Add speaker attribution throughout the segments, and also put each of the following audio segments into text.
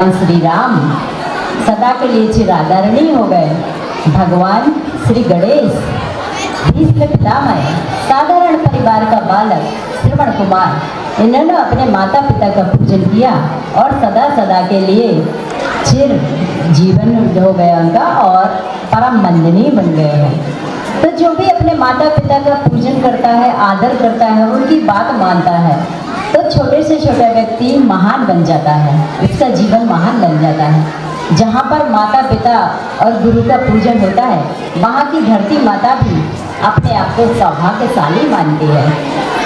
Speaker 1: श्री राम सदा के लिए चिरादरणीय हो गए। भगवान श्री गणेश भीष्म पितामह साधारण परिवार का बालक श्रवण कुमार, इन्होंने अपने माता पिता का पूजन किया और सदा सदा के लिए चिर जीवन हो गया उनका और परम वंदनीय बन गए हैं। तो जो भी अपने माता पिता का पूजन करता है, आदर करता है, उनकी बात मानता है, तो छोटे से छोटा व्यक्ति महान बन जाता है, उसका जीवन महान बन जाता है। जहाँ पर माता पिता और गुरु का पूजन होता है, वहाँ की धरती माता भी अपने आप को सौभाग्यशाली मानती है।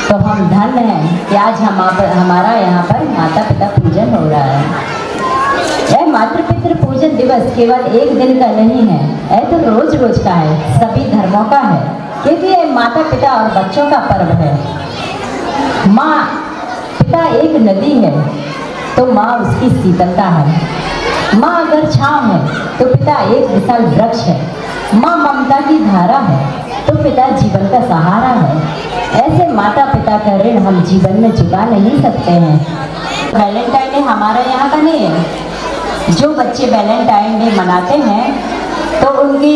Speaker 1: तो हम धन्य हैं कि आज हमारा यहाँ पर माता पिता पूजन हो रहा है। यह मातृपितृ पूजन दिवस केवल एक दिन का नहीं है, यह तो रोज रोज का है, सभी धर्मों का है, क्योंकि यह माता पिता और बच्चों का पर्व है। माँ पिता एक नदी है तो माँ उसकी शीतलता है। माँ अगर छाँव है तो पिता एक विशाल वृक्ष है। माँ ममता की धारा है तो पिता जीवन का सहारा है। ऐसे माता पिता का ऋण हम जीवन में चुका नहीं सकते हैं। वैलेंटाइन डे हमारे यहाँ का नहीं है। जो बच्चे वैलेंटाइन डे मनाते हैं तो उनकी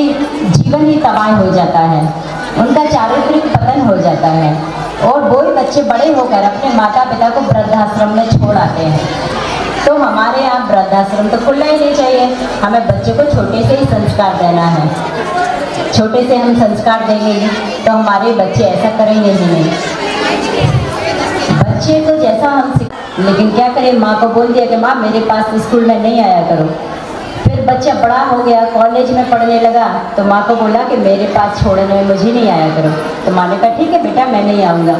Speaker 1: जीवन ही तबाह हो जाता है, उनका चारित्रिक पतन हो जाता है और वो ही बच्चे बड़े होकर अपने माता पिता को वृद्धाश्रम में छोड़ आते हैं। तो हमारे यहाँ वृद्धाश्रम तो खुलना ही नहीं चाहिए। हमें बच्चों को छोटे से ही संस्कार देना है। छोटे से हम संस्कार देंगे तो हमारे बच्चे ऐसा करेंगे ही नहीं। बच्चे को जैसा हम लेकिन क्या करें, माँ को बोल दिया कि माँ मेरे पास स्कूल में नहीं आया करो। फिर बच्चा बड़ा हो गया, कॉलेज में पढ़ने लगा, तो माँ को बोला कि मेरे पास छोड़ने में मुझे नहीं आया करो। तो माँ ने कहा ठीक है बेटा मैं नहीं आऊँगा।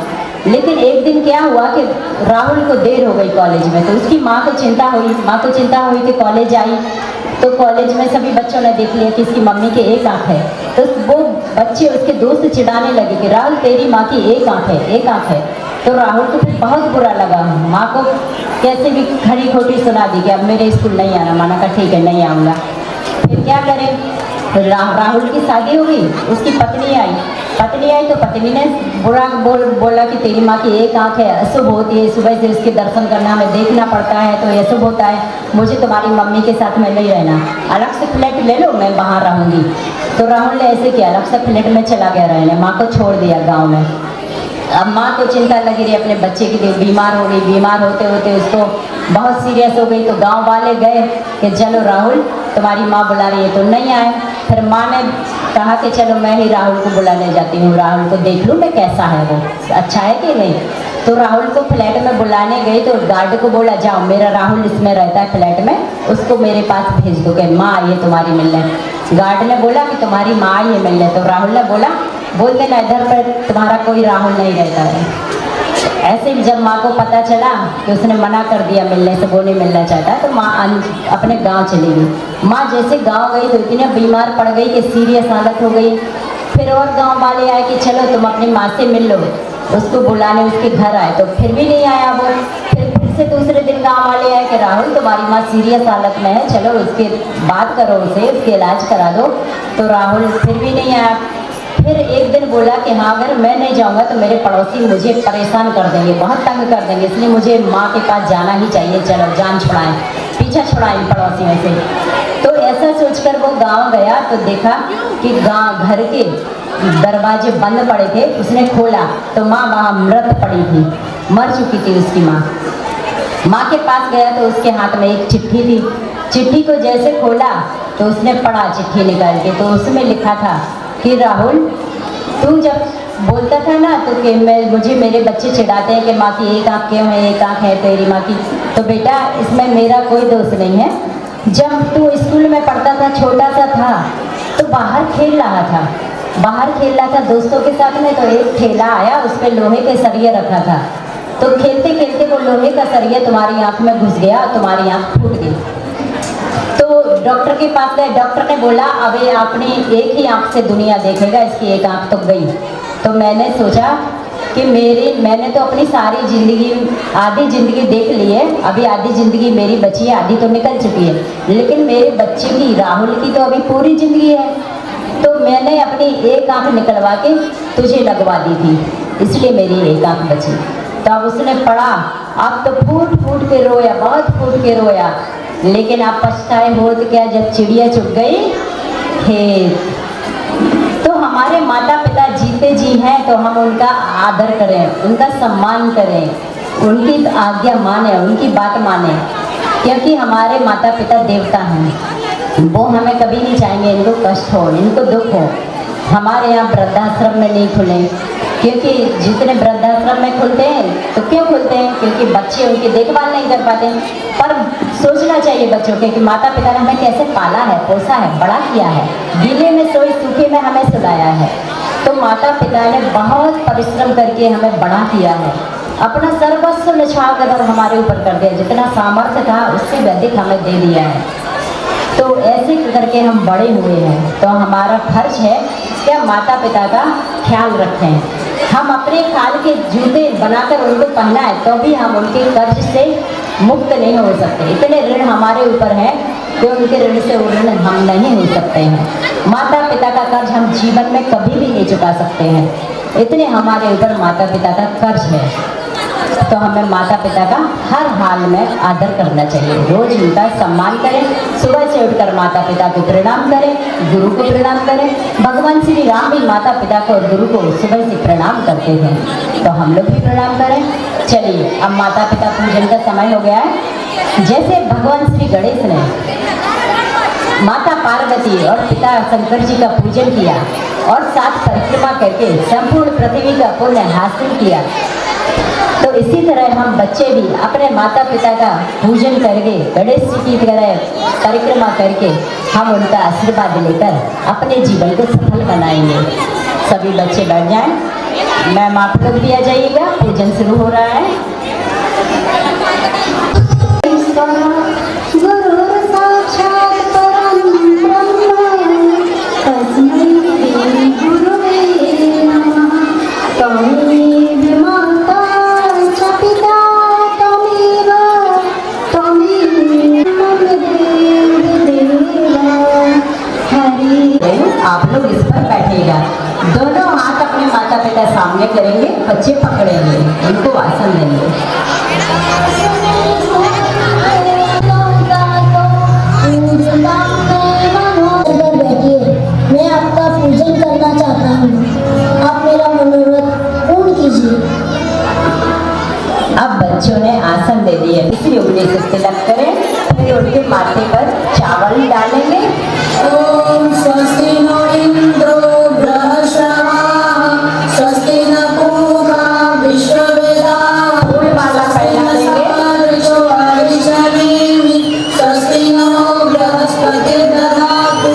Speaker 1: लेकिन एक दिन क्या हुआ कि राहुल को देर हो गई कॉलेज में, तो उसकी माँ को चिंता हुई कि कॉलेज आई तो कॉलेज में सभी बच्चों ने देख लिया कि इसकी मम्मी की एक आँख है। तो वो बच्चे उसके दोस्त चिढ़ाने लगे कि राहुल तेरी माँ की एक आँख है, एक आँख है। तो राहुल को फिर बहुत बुरा लगा, माँ को कैसे भी खरी खोटी सुना दी कि अब मेरे स्कूल नहीं आना। माना कहा ठीक है नहीं आऊँगा। फिर क्या करें, राहुल की शादी हो गई, उसकी पत्नी आई तो पत्नी ने बुरा बोला कि तेरी माँ की एक आँख है, अशुभ होती है, सुबह से उसके दर्शन करना हमें देखना पड़ता है तो अशुभ होता है, मुझे तुम्हारी मम्मी के साथ में नहीं रहना, अलग से फ्लैट ले लो मैं बाहर रहूँगी। तो राहुल ने ऐसे किया, अलग से फ्लैट में चला गया रहने, माँ को छोड़ दिया गाँव में। अब माँ को चिंता लगी रही अपने बच्चे की, बीमार हो गई, बीमार होते होते उसको बहुत सीरियस हो गई। तो गांव वाले गए कि चलो राहुल तुम्हारी माँ बुला रही है, तो नहीं आए। फिर माँ ने कहा कि चलो मैं ही राहुल को बुलाने जाती हूँ, राहुल को देख लूँ मैं कैसा है, वो अच्छा है कि नहीं। तो राहुल को फ्लैट में बुलाने गई तो गार्ड को बोला जाओ मेरा राहुल इसमें रहता है फ्लैट में, उसको मेरे पास भेज दो कि माँ आई है तुम्हारी मिलने। गार्ड ने बोला कि तुम्हारी माँ आई है मिलने, तो राहुल ने बोला बोल देना इधर पर तुम्हारा कोई राहुल नहीं रहता है। ऐसे ही जब माँ को पता चला कि उसने मना कर दिया मिलने से, वो नहीं मिलना चाहता, तो माँ अपने गांव चली गई। माँ जैसे गांव गई तो इतनी बीमार पड़ गई कि सीरियस हालत हो गई। फिर और गांव वाले आए कि चलो तुम अपनी माँ से मिल लो, उसको बुलाने उसके घर आए तो फिर भी नहीं आया वो। फिर से दूसरे दिन गाँव वाले आए कि राहुल तुम्हारी माँ सीरियस हालत में है, चलो उसके बात करो, उसे उसके इलाज करा दो। तो राहुल फिर भी नहीं आया। फिर एक दिन बोला कि हाँ अगर मैं नहीं जाऊँगा तो मेरे पड़ोसी मुझे परेशान कर देंगे, बहुत तंग कर देंगे, इसलिए मुझे माँ के पास जाना ही चाहिए, चलो जान छुड़ाएं, पीछा छुड़ाएं पड़ोसियों से। तो ऐसा सोचकर वो गांव गया तो देखा कि घर के दरवाजे बंद पड़े थे। उसने खोला तो माँ वहाँ मृत पड़ी थी, मर चुकी थी उसकी माँ। माँ के पास गया तो उसके हाथ में एक चिट्ठी थी। चिट्ठी को जैसे खोला तो उसने पढ़ा चिट्ठी निकाल के, तो उसमें लिखा था कि राहुल तू जब बोलता था ना तो कि मुझे मेरे बच्चे चिढ़ाते हैं कि माँ की एक आँख क्यों है, एक आँख है तेरी माँ की, तो बेटा इसमें मेरा कोई दोष नहीं है। जब तू स्कूल में पढ़ता था, छोटा सा था, तो बाहर खेल रहा था दोस्तों के साथ में, तो एक ठेला आया उस पर लोहे के सरिये रखा था, तो खेलते खेलते वो लोहे का सरिया तुम्हारी आँख में घुस गया और तुम्हारी आँख फूट गई। तो डॉक्टर के पास गए, डॉक्टर ने बोला अब ये आपने एक ही आँख से दुनिया देखेगा, इसकी एक आँख तो गई। तो मैंने सोचा कि मैंने तो अपनी सारी ज़िंदगी, आधी ज़िंदगी देख ली है, अभी आधी ज़िंदगी मेरी बची है, आधी तो निकल चुकी है, लेकिन मेरे बच्चे की राहुल की तो अभी पूरी ज़िंदगी है। तो मैंने अपनी एक आँख निकलवा के तुझे लगवा दी थी, इसलिए मेरी एक आँख बची। तब उसने पढ़ा, अब तो फूट फूट के रोया, बहुत फूट के रोया। लेकिन आप पछताए हो तो क्या जब चिड़िया चुग गई खेत। तो हमारे माता पिता जीते जी हैं तो हम उनका आदर करें, उनका सम्मान करें, उनकी आज्ञा माने, उनकी बात माने, क्योंकि हमारे माता पिता देवता हैं। वो हमें कभी नहीं चाहेंगे इनको कष्ट हो, इनको दुख हो। हमारे यहाँ वृद्धाश्रम में नहीं खुले, क्योंकि जितने वृद्धाश्रम में खुलते हैं तो क्यों खुलते हैं, क्योंकि बच्चे उनकी देखभाल नहीं कर पाते। पर सोचना चाहिए बच्चों के कि माता पिता ने हमें कैसे पाला है, पोसा है, बड़ा किया है, गीले में सोई सूखे में हमें सुलाया है। तो माता पिता ने बहुत परिश्रम करके हमें बड़ा किया है, अपना सर्वस्व निछावर कर हमारे ऊपर कर दिया, जितना सामर्थ्य था उससे अधिक हमें दे दिया है। तो ऐसे करके हम बड़े हुए हैं, तो हमारा फर्ज है क्या माता पिता का ख्याल रखें। हम अपने खाल के जूते बनाकर उनको पहनाएं तो भी हम उनके कर्ज से मुक्त नहीं हो सकते। इतने ऋण हमारे ऊपर है कि उनके ऋण से ऋण हम नहीं हो सकते हैं। माता पिता का कर्ज हम जीवन में कभी भी नहीं चुका सकते हैं, इतने हमारे ऊपर माता पिता का कर्ज है। तो हमें माता पिता का हर हाल में आदर करना चाहिए, रोज उनका सम्मान करें। सुबह से उठकर माता पिता को प्रणाम करें, गुरु को प्रणाम करें। भगवान श्री राम भी माता पिता को और गुरु को सुबह से प्रणाम करते थे, तो हम लोग भी प्रणाम करें। चलिए अब माता पिता पूजन का समय हो गया है। जैसे भगवान श्री गणेश ने माता पार्वती और पिता शंकर जी का पूजन किया और 7 परिक्रमा करके संपूर्ण पृथ्वी का पुण्य हासिल किया, तो इसी तरह हम बच्चे भी अपने माता पिता का पूजन करके गणेश जी की तरह परिक्रमा करके हम उनका आशीर्वाद लेकर अपने जीवन को सफल बनाएंगे। सभी बच्चे बैठ जाएं, मैम आप लोग भी आ जाइएगा, पूजन शुरू हो रहा है। आप लोग इस पर बैठेगा, दोनों हाथ अपने माता पिता सामने करेंगे, बच्चे पकड़ेंगे, उनको आसन देंगे।
Speaker 2: बैठिए, मैं आपका पूजन करना चाहता हूँ, आप मेरा मनोरथ पूर्ण कीजिए।
Speaker 1: अब बच्चों ने आसन दे दिए, इसी उंगली से तिलक करें, फिर उनके माथे पर चावल डालेंगे।
Speaker 2: ओम स्वस्ति नो इंद्रो बृहस्पतिः, स्वस्ति न पूर्वा विश्ववेदाः,
Speaker 1: फूलमाला पहना देंगे।
Speaker 2: स्वस्ति नो बृहस्पतिर्दधातु।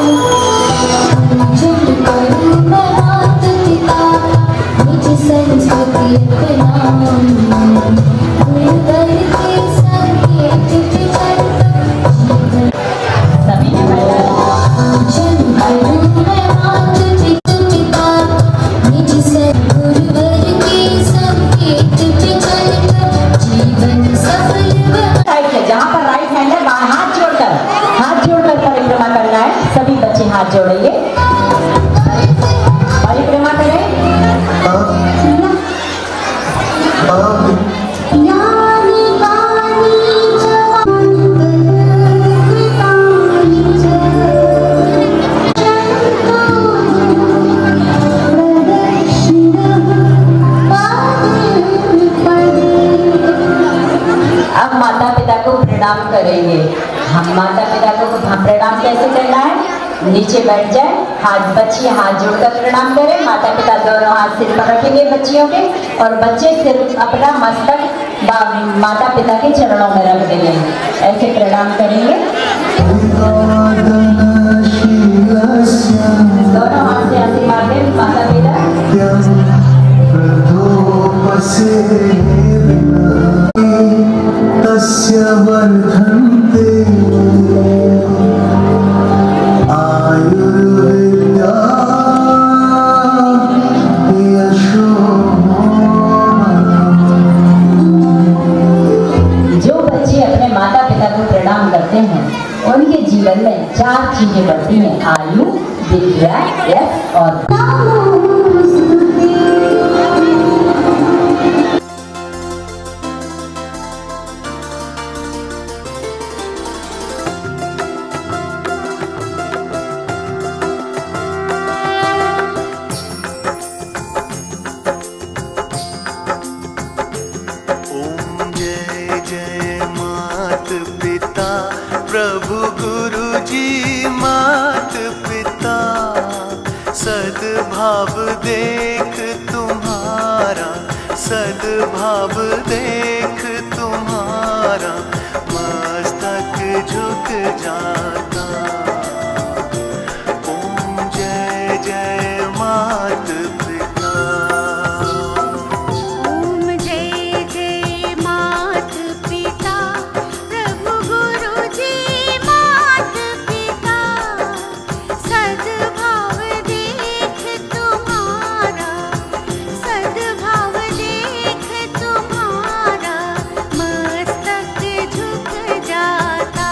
Speaker 1: सभी ने बैठा जहाँ पर राइट हैंड है वहाँ हाथ जोड़कर परिक्रमा करना है। सभी बच्चे हाथ जोड़ेंगे, परिक्रमा करें। अब माता पिता को प्रणाम करेंगे। हम माता पिता को प्रणाम कैसे करना है, नीचे बैठ जाए, हाथ बच्ची हाथ जोड़कर प्रणाम करें। माता पिता दोनों हाथ सिर पर रखेंगे बच्चियों के, और बच्चे सिर्फ अपना मस्तक माता पिता के चरणों में रख देंगे, ऐसे प्रणाम करेंगे। दोनों हाथ से आशीर्वाद दें माता पिता।
Speaker 3: वर्धन्ते आयुर्विद्या यशो।
Speaker 1: जो बच्चे अपने माता पिता को प्रणाम करते हैं उनके जीवन में 4 चीजें बढ़ती हैं, आयु, विद्या, यश और
Speaker 3: प्रभु गुरु जी मात पिता, सद्भाव देख तुम्हारा, सद्भाव देख तुम्हारा, मस्तक झुक जाता। ओम जय जय मात पिता।
Speaker 4: ओम जय जय मात पिता, प्रभु गुरु जी मात पिता, सद्भाव देख तुम्हारा, सद्भाव देख तुम्हारा, मस्तक झुक जाता।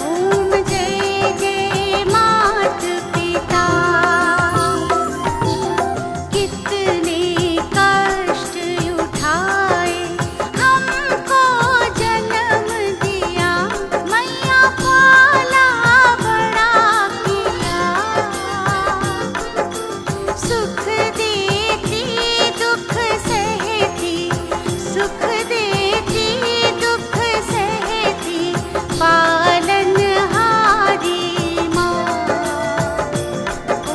Speaker 4: ओम जय जय मात पिता। कितने कष्ट उठाए हमको जन्म दिया, मैया पाला बड़ा किया। सुख देती दुख सहती, सुख देती दुख सहती, पालनहारी माँ।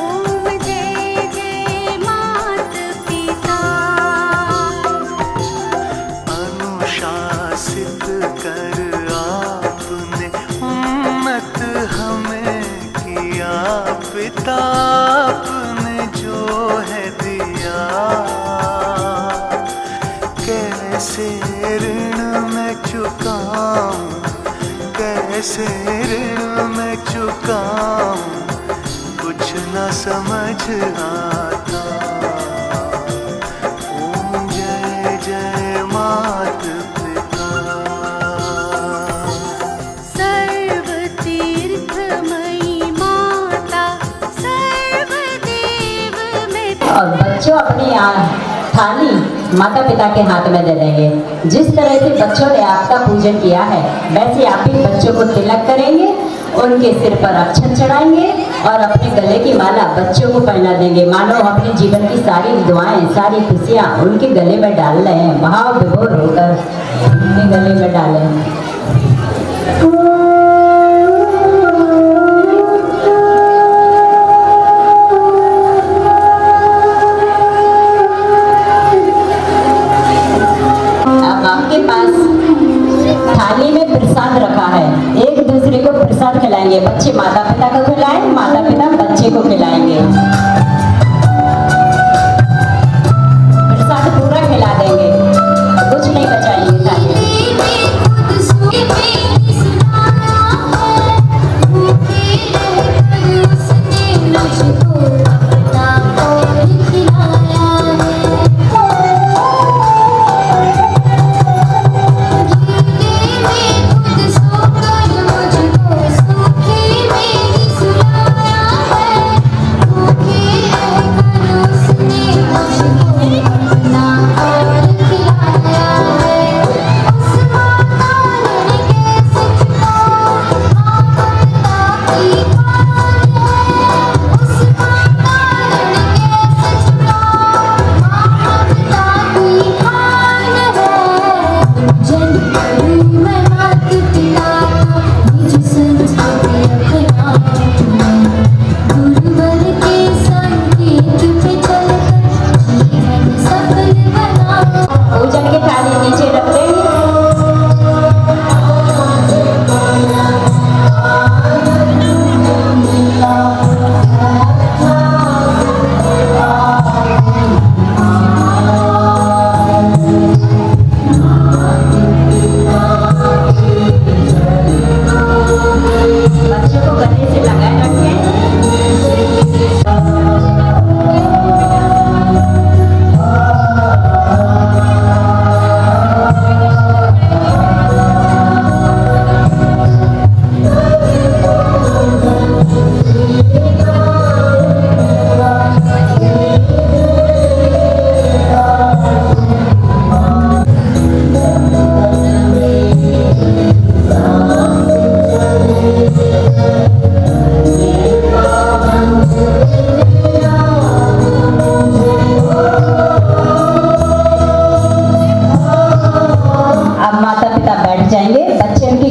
Speaker 4: ओम जय जय मात पिता।
Speaker 3: अनुशासित कर आपने उम्मत हमें किया, पिता आपने जो है दिया। कैसे ऋण मैं चुकाऊं, कैसे ऋण मैं चुकाऊं, कुछ न समझ आता। ओम जय जय मात पिता।
Speaker 4: सर्व तीर्थमयी माता, सर्वदेव में।
Speaker 1: और बच्चों अपनी थाली माता पिता के हाथ में दे देंगे। जिस तरह से बच्चों ने आपका पूजन किया है, वैसे आप भी बच्चों को तिलक करेंगे, उनके सिर पर अक्षत चढ़ाएंगे और अपने गले की माला बच्चों को पहना देंगे। मानो अपने जीवन की सारी दुआएं, सारी खुशियाँ उनके गले में डाल रहे हैं, भाव विभोर होकर उनके गले में डालें। अब आपके पास थाली में प्रसाद रखा है, एक दूसरे को प्रसाद खिलाएंगे। बच्चे माता पिता को खिलाएं, माता पिता बच्चे को खिलाएंगे। प्रसाद पूरा खिला देंगे, कुछ नहीं बचाएंगे थाली में।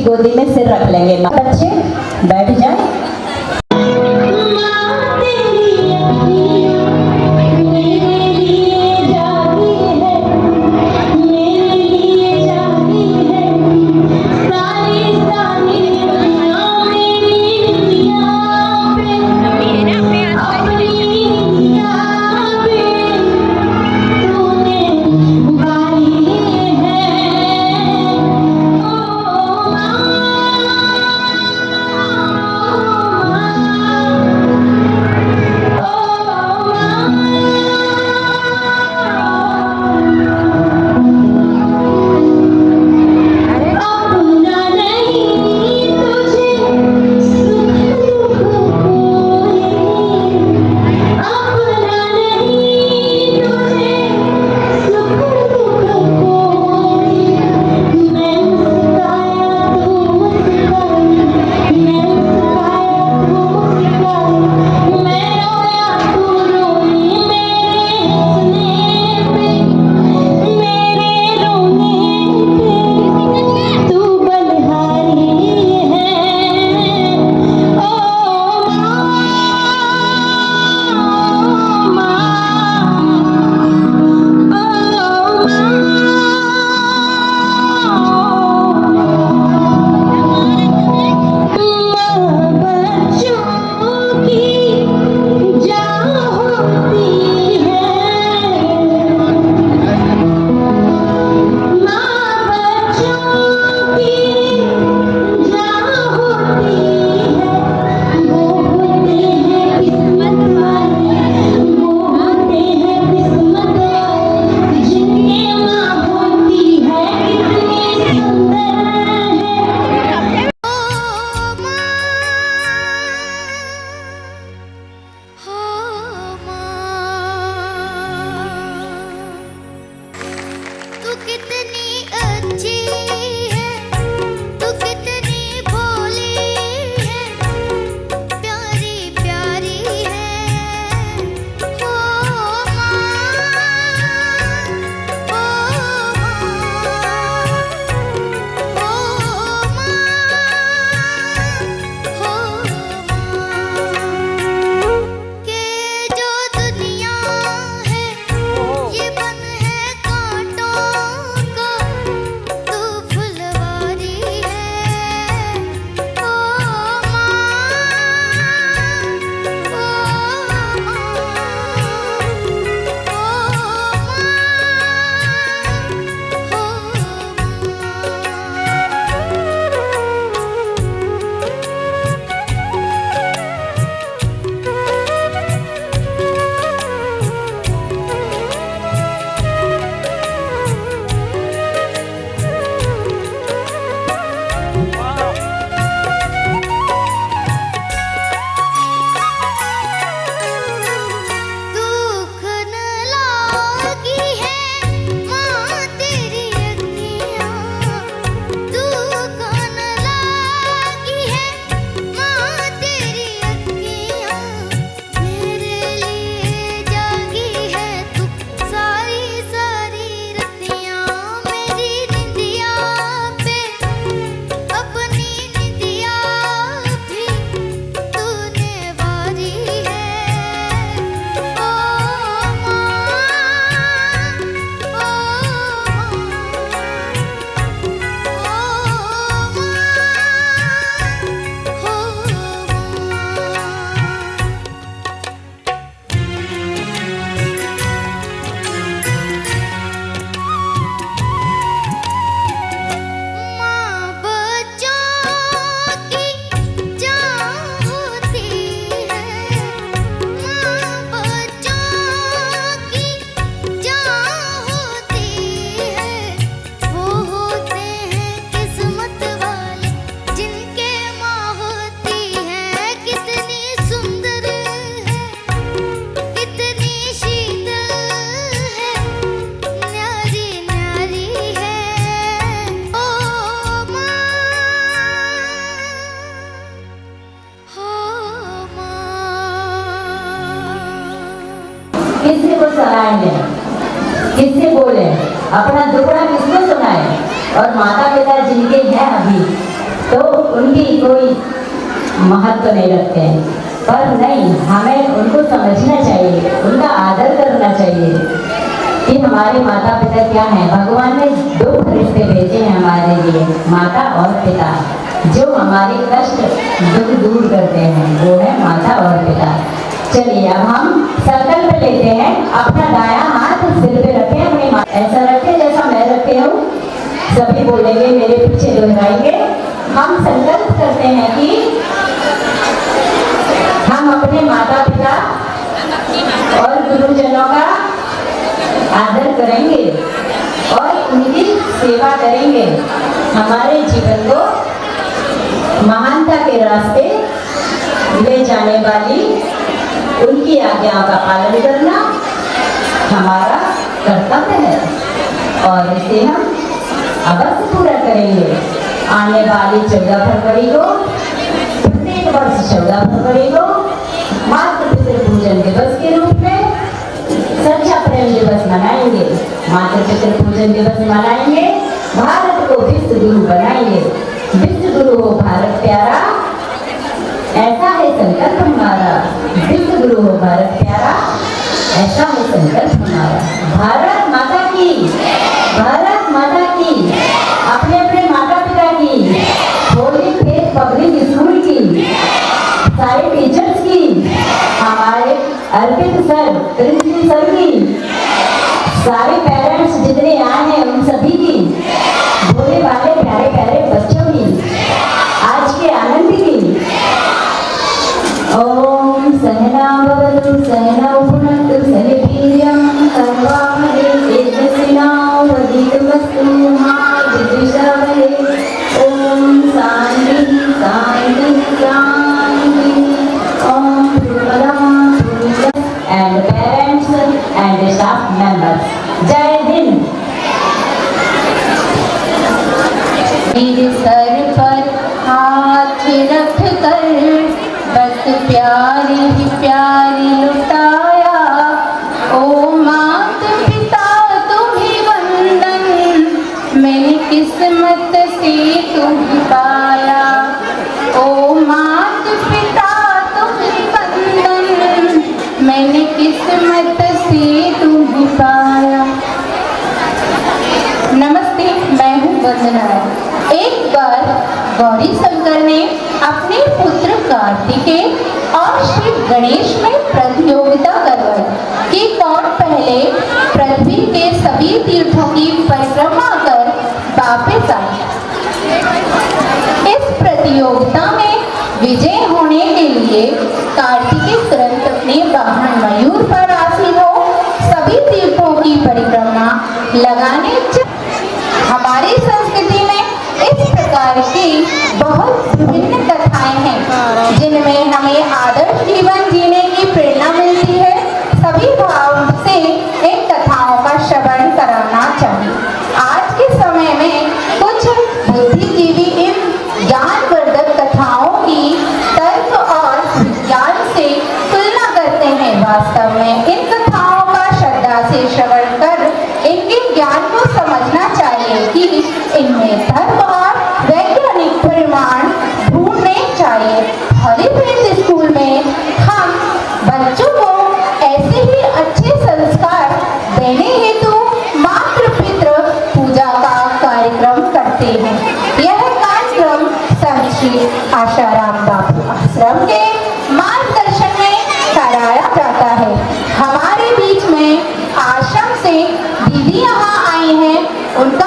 Speaker 1: गोदी में सिर रख लेंगे। बच्चे बैठ जाए। किससे वो सुनाएंगे, किससे बोले, अपना दुखड़ा किसको सुनाए। और माता पिता जिनके हैं अभी तो उनकी कोई महत्व नहीं रखते हैं। पर नहीं, हमें उनको समझना चाहिए, उनका आदर करना चाहिए कि हमारे माता पिता क्या हैं। भगवान ने दो रिश्ते भेजे हैं हमारे लिए, माता और पिता, जो हमारे कष्ट दुख दूर करते हैं, वो है माता और पिता। चलिए अब हम संकल्प लेते हैं। अपना दायां हाथ सिर पे रखें, अपनी ऐसा रखें जैसा मैं रखे हूँ। सभी बोलेंगे, मेरे पीछे दोहराएंगे। हम संकल्प करते हैं कि हम अपने माता पिता और गुरुजनों का आदर करेंगे और उनकी सेवा करेंगे। हमारे जीवन को महानता के रास्ते ले जाने वाली उनकी आज्ञाओं का पालन करना हमारा कर्तव्य है और इसे हम अवश्य पूरा करेंगे। आने वाली 14 फरवरी को, प्रत्येक वर्ष 14 फरवरी को मातृ पितृ पूजन दिवस के रूप में सच्चा प्रेम दिवस मनाएंगे। मातृ पितृ पूजन दिवस मनाएंगे। भारत को विश्व गुरु बनाएंगे। विश्व गुरु हो भारत प्यारा, ऐसा है संकल्प हमारा। विश्व गुरु हो भारत प्यारा, ऐसा है संकल्प हमारा। भारत माता की, भारत माता की, अपने अपने माता पिता की, होली फेथ पब्लिक स्कूल की, सारे टीचर्स की, हमारे अर्पित सर, प्रिंसिपल सर की, सारे पेरेंट्स जितने आए हैं उन सभी की, भोले वाले प्यारे प्यारे बच्चों की, आज के आनंद की। ओम सहना भवतु सहनौ भुनक्तु सह वीर्यं कर्वावहै तेजस्विनावधीतमस्तु मा विद्विषावहै। ओम शांति शांति शांति। ओम and parents and staff members, जय हिंद।
Speaker 5: मेरे सर पर हाथ रख कर बस प्यारी ही प्यारी लुटाया। ओ मात पिता तुम्हें वंदन, मैंने किस्मत से तुम्हें पाया। ओ मात पिता तुम्हें वंदन, मैंने किस्मत से तुम्हें पाया। नमस्ते, मैं हूँ वंदना। एक बार गौरी शंकर ने अपने पुत्र कार्तिकेय और श्री गणेश में प्रतियोगिता करवाई कि कौन पहले पृथ्वी के सभी तीर्थों की परिक्रमा कर वापस आए। इस प्रतियोगिता में विजय होने के लिए कार्तिकेय तुरंत अपने वाहन मयूर पर आसीन हो सभी तीर्थों की परिक्रमा लगाने। हमारी संस्कृति में इस प्रकार की बहुत विभिन्न कथाएं हैं जिनमें हमें आदर्श जीवन जीने की प्रेरणा मिलती है। सभी भाव से इन कथाओं का श्रवण कराना चाहिए। आज के समय में कुछ बुद्धिजीवी इन ज्ञानवर्धक कथाओं की तर्क और ज्ञान से तुलना करते हैं। वास्तव में इन कथाओं का श्रद्धा से श्रवण कर इनके ज्ञान को समझना चाहिए कि इनमें धर्म और वैज्ञानिक परिमाण ढूंढने चाहिए। हॉलीफेंस स्कूल में हम बच्चों को ऐसे ही अच्छे संस्कार देने हेतु मातृ पितृ पूजा का कार्यक्रम करते हैं। यह कार्यक्रम संत श्री आशाराम बापू आश्रम के मार्गदर्शन में कराया जाता है। हमारे बीच में आश्रम से दीदी यहाँ आई हैं, उनका